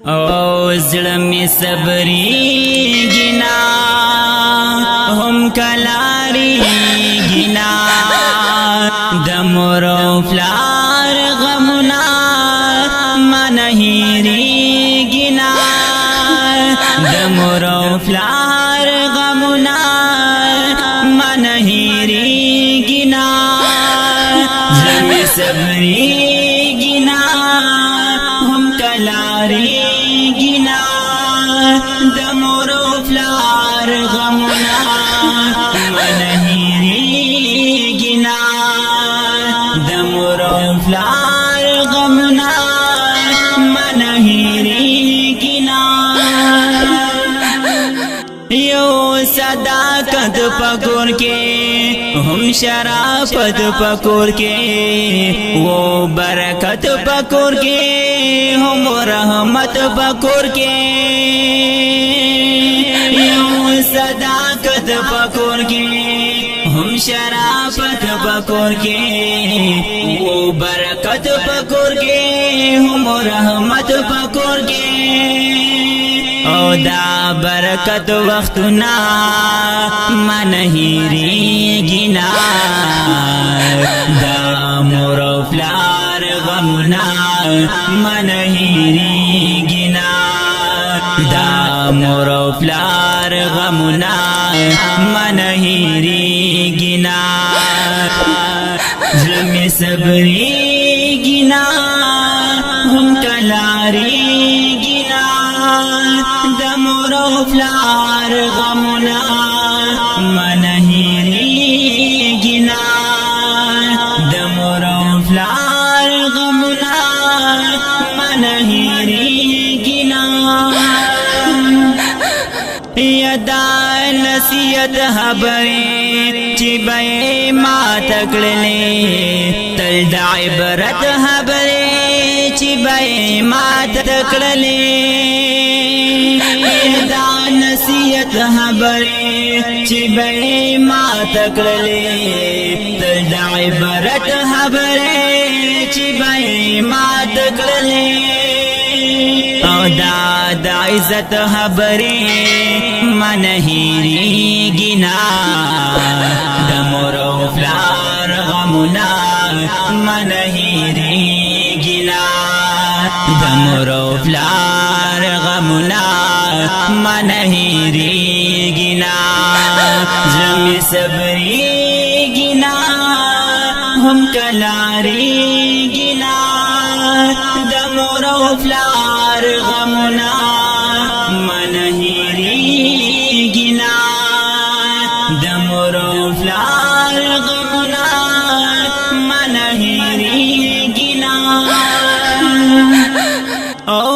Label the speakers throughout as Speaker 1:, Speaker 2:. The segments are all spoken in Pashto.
Speaker 1: او زړه می صبرېږي نه هم کلاریږي نه د مور او پلار غمونه منه هېرېږي نه د مور او پلار غمونه منه هېرېږي نه زړه می صبرېږي نه هم کلاریږي نه د مور او پلار غمونه منه هېرېږي نه د مور او پلار غمونه منه هېرېږي نه یو صداقت پکور کې هم شرافت پکور کې وہ برکت پکور کې هم رحمت پکور کې یو صداقت پکور کې هم شرافت پکور کې وہ برکت پکور کې هم رحمت پکور کې او دا برکت وختنا منه هېرېږي نه دا مور او پلار غمونه منه هېرېږي نه دا مور او پلار غمونه منه هېرېږي نه زړه مې صبرېږي نه هم کلاریږي نه د مور او پلار غمونه منه هېرېږي نه د مور او پلار غمونه منه هېرېږي نه یدا نصیحت خبرې چې به یې ماته کړلې تل د عبرت خبرې چې به یې ماته کړلې دا نصیحت خبرې چې به یې ماته کړلې تل د عبرت خبرې چې به یې ماته کړلې او دا د عزت خبرې منه هېرېږي نه د مور او پلار غمونه منه هېرېږي نه د مور او پلار غمونه منه هېرېږي نه زړه مې صبرېږي نه هم کلاریږي نه د مور او پلار غمونه منه هېرېږي نه د مور او پلار غمونه منه هېرېږي نه او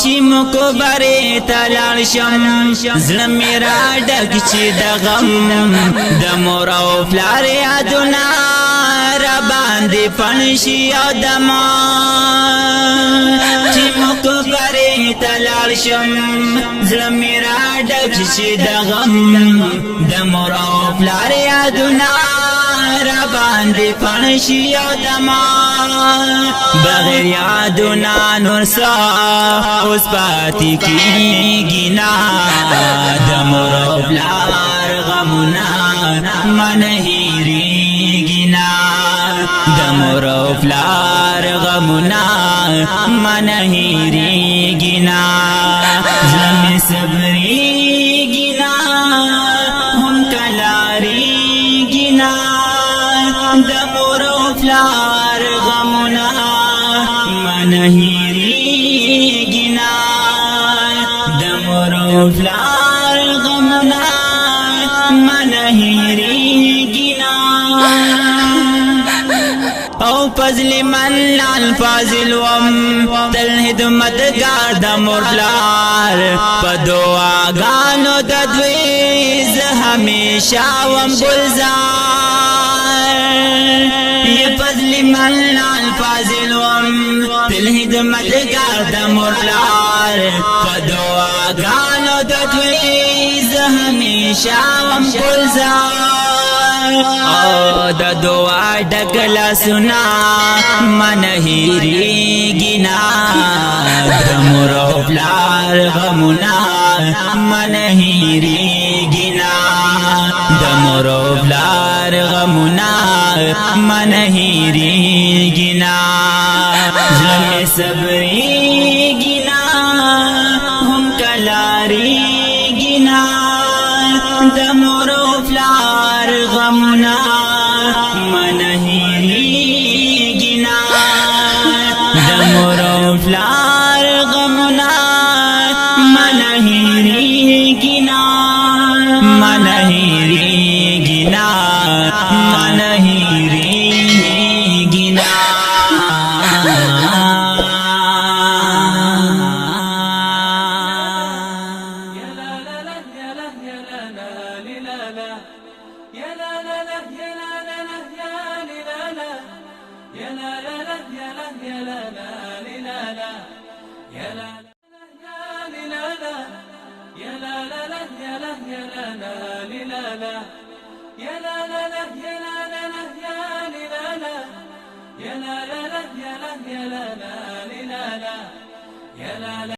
Speaker 1: چې مقبرې ته لاړ شم زړه مې راډک چې د غم د مور او پلار یادونه راباندې پڼ شي او دما چې مقبرې ته لاړ شم زړه مې راډک شي د غم د مور او پلار یادونه راباندې پڼ شي او دما بغیر یادونه نور څه اوس پاتې کېږي نه د مور او پلار غمونه منه هېرېږي نه د مور او پلار غمونه منه هېرېږي نه زړه مې صبرېږي نه هم کلاریږي نه د مور او پلار غمونه منه هېرېږي نه د مور او پلار غمونه منه هېرېږي نه او فضل من الفاضل وم تل خدمتګار د مور پلار په دعاګانو د دوی زه همیشه وم گلزار یہ فضل من الفاضل وم تل خدمتګار د مور پلار په دعاګانو د دوی زه همیشه وم گلزار او د دعا ډکلا سنا من هیریږي نا د مور او پلار غمونه من هیریږي نا د مور او پلار غمونه من هیریږي نا زړه صبرېږي نا هم کلاریږي نا د مور او پلار غمونه من هیریږي نا د مور او پلار غمونه من هیریږي نا من هیریږي نا من هیریږي نا
Speaker 2: يا لا لا لا يا لا لا لا لا لا يا لا لا